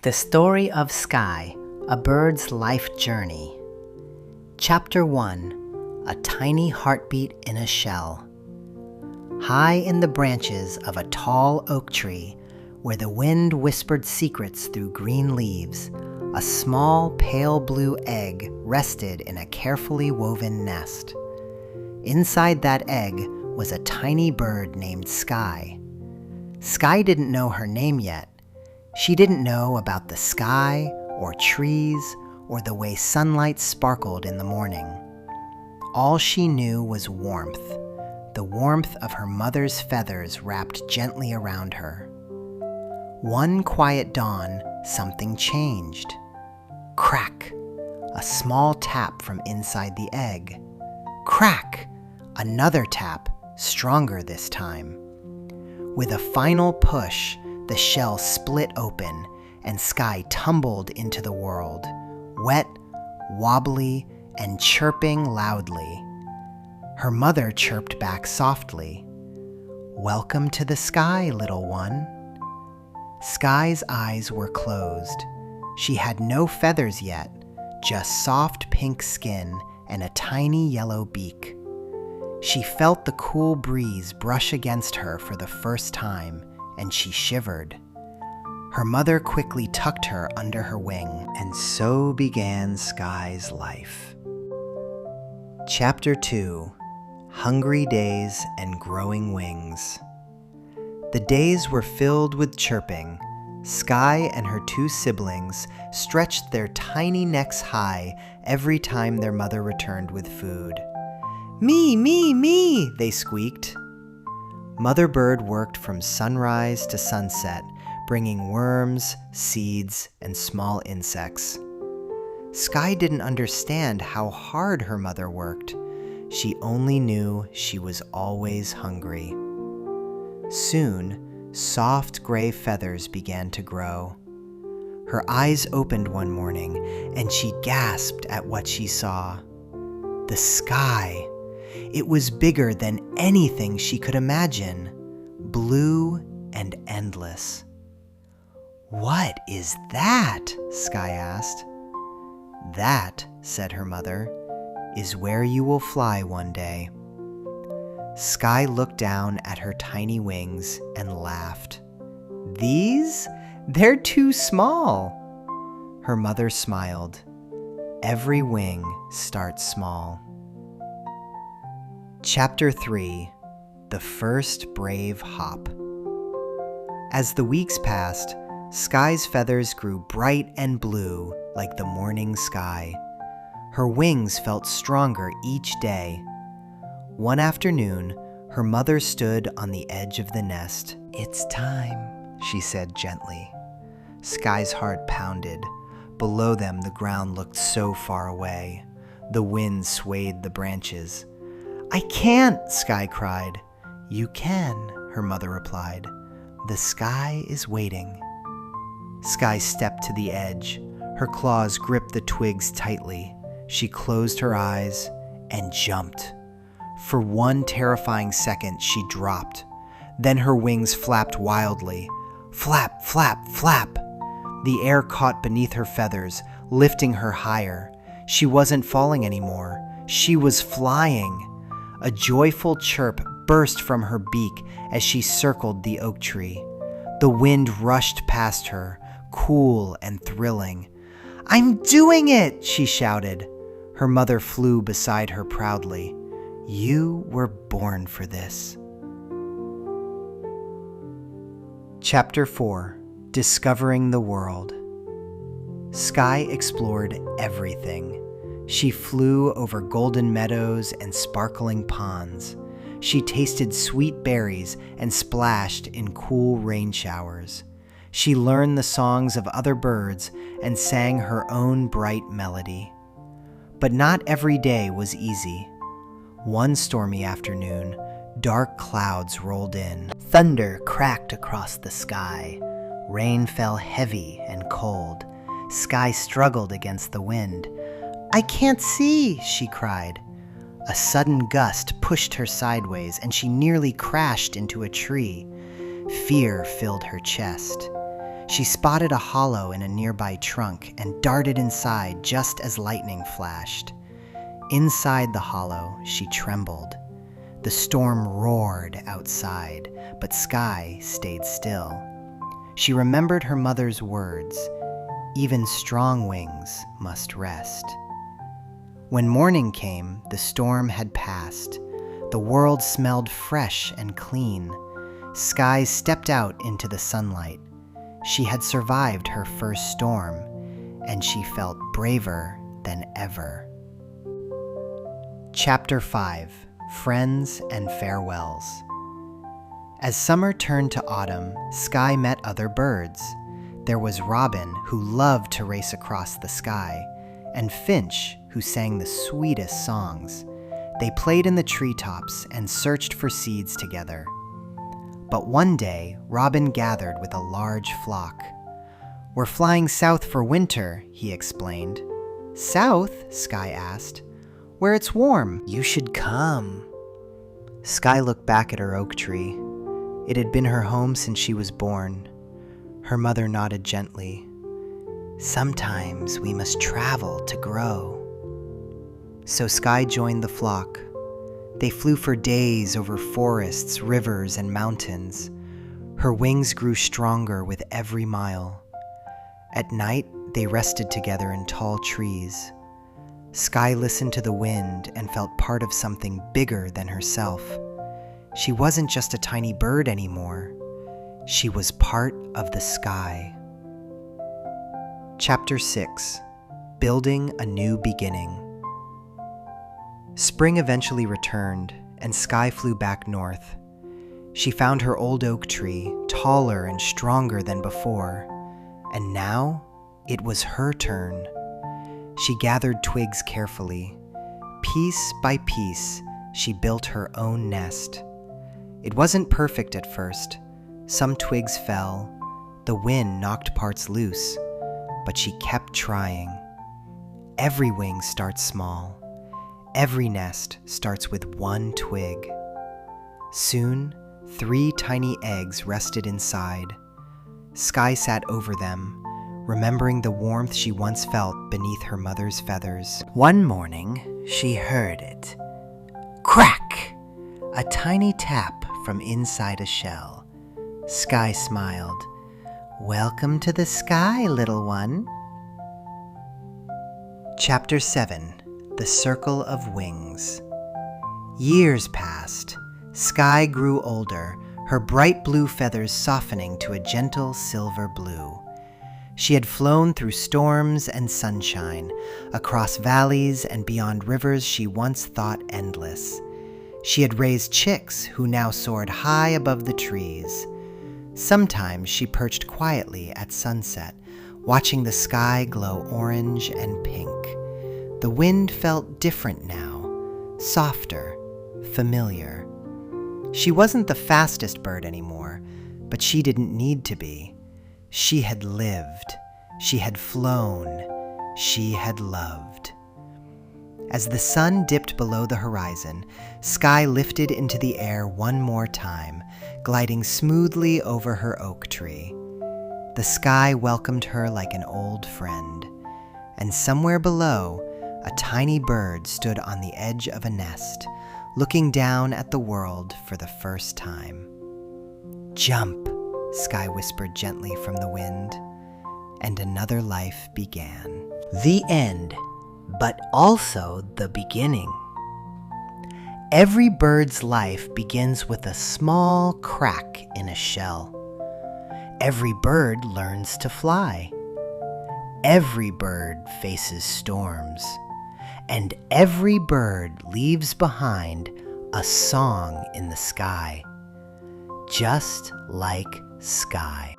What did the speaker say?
The Story of Skye, A Bird's Life Journey. Chapter 1, A Tiny Heartbeat in a Shell. High in the branches of a tall oak tree, where the wind whispered secrets through green leaves, a small pale blue egg rested in a carefully woven nest. Inside that egg was a tiny bird named Skye. Skye didn't know her name yet. She didn't know about the sky, or trees, or the way sunlight sparkled in the morning. All she knew was warmth, the warmth of her mother's feathers wrapped gently around her. One quiet dawn, something changed. Crack! A small tap from inside the egg. Crack! Another tap, stronger this time. With a final push, the shell split open, and Skye tumbled into the world, wet, wobbly, and chirping loudly. Her mother chirped back softly, "Welcome to the sky, little one." Skye's eyes were closed. She had no feathers yet, just soft pink skin and a tiny yellow beak. She felt the cool breeze brush against her for the first time, and she shivered. Her mother quickly tucked her under her wing, and so began Skye's life. Chapter 2, Hungry Days and Growing Wings. The days were filled with chirping. Skye and her two siblings stretched their tiny necks high every time their mother returned with food. "Me, me, me," they squeaked. Mother Bird worked from sunrise to sunset, bringing worms, seeds, and small insects. Skye didn't understand how hard her mother worked. She only knew she was always hungry. Soon, soft gray feathers began to grow. Her eyes opened one morning, and she gasped at what she saw. The sky! It was bigger than anything she could imagine, blue and endless. "What is that?" Skye asked. "That," said her mother, "is where you will fly one day." Skye looked down at her tiny wings and laughed. "These? They're too small." Her mother smiled. Every wing starts small. Chapter 3, The First Brave Hop. As the weeks passed, Skye's feathers grew bright and blue like the morning sky. Her wings felt stronger each day. One afternoon, her mother stood on the edge of the nest. "It's time," she said gently. Skye's heart pounded. Below them, the ground looked so far away. The wind swayed the branches. "I can't," Skye cried. "You can," her mother replied. "The sky is waiting." Skye stepped to the edge. Her claws gripped the twigs tightly. She closed her eyes and jumped. For one terrifying second, she dropped. Then her wings flapped wildly. Flap, flap, flap! The air caught beneath her feathers, lifting her higher. She wasn't falling anymore. She was flying. A joyful chirp burst from her beak as she circled the oak tree. The wind rushed past her, cool and thrilling. "I'm doing it!" she shouted. Her mother flew beside her proudly. "You were born for this." Chapter 4, Discovering the World. Skye explored everything. She flew over golden meadows and sparkling ponds. She tasted sweet berries and splashed in cool rain showers. She learned the songs of other birds and sang her own bright melody. But not every day was easy. One stormy afternoon, dark clouds rolled in. Thunder cracked across the sky. Rain fell heavy and cold. Skye struggled against the wind. "I can't see," she cried. A sudden gust pushed her sideways, and she nearly crashed into a tree. Fear filled her chest. She spotted a hollow in a nearby trunk and darted inside just as lightning flashed. Inside the hollow, she trembled. The storm roared outside, but Skye stayed still. She remembered her mother's words, "Even strong wings must rest." When morning came, the storm had passed. The world smelled fresh and clean. Skye stepped out into the sunlight. She had survived her first storm, and she felt braver than ever. Chapter 5: Friends and Farewells. As summer turned to autumn, Skye met other birds. There was Robin, who loved to race across the sky, and Finch, who sang the sweetest songs. They played in the treetops and searched for seeds together. But one day, Robin gathered with a large flock. "We're flying south for winter," he explained. "South?" Skye asked. "Where it's warm. You should come." Skye looked back at her oak tree. It had been her home since she was born. Her mother nodded gently. "Sometimes we must travel to grow." So Skye joined the flock. They flew for days over forests, rivers, and mountains. Her wings grew stronger with every mile. At night, they rested together in tall trees. Skye listened to the wind and felt part of something bigger than herself. She wasn't just a tiny bird anymore. She was part of the sky. Chapter 6: Building a New Beginning. Spring eventually returned, and Skye flew back north. She found her old oak tree, taller and stronger than before, and now it was her turn. She gathered twigs carefully. Piece by piece, she built her own nest. It wasn't perfect at first. Some twigs fell. The wind knocked parts loose, but she kept trying. Every wing starts small. Every nest starts with one twig. Soon, 3 tiny eggs rested inside. Skye sat over them, remembering the warmth she once felt beneath her mother's feathers. One morning, she heard it. Crack! A tiny tap from inside a shell. Skye smiled. "Welcome to the sky, little one." Chapter 7: The Circle of Wings. Years passed. Skye grew older, her bright blue feathers softening to a gentle silver blue. She had flown through storms and sunshine, across valleys and beyond rivers she once thought endless. She had raised chicks who now soared high above the trees. Sometimes she perched quietly at sunset, watching the sky glow orange and pink. The wind felt different now, softer, familiar. She wasn't the fastest bird anymore, but she didn't need to be. She had lived, she had flown, she had loved. As the sun dipped below the horizon, Skye lifted into the air one more time, gliding smoothly over her oak tree. The sky welcomed her like an old friend, and somewhere below, a tiny bird stood on the edge of a nest, looking down at the world for the first time. "Jump," Skye whispered gently from the wind, and another life began. The end, but also the beginning. Every bird's life begins with a small crack in a shell. Every bird learns to fly. Every bird faces storms. And every bird leaves behind a song in the sky, just like Skye.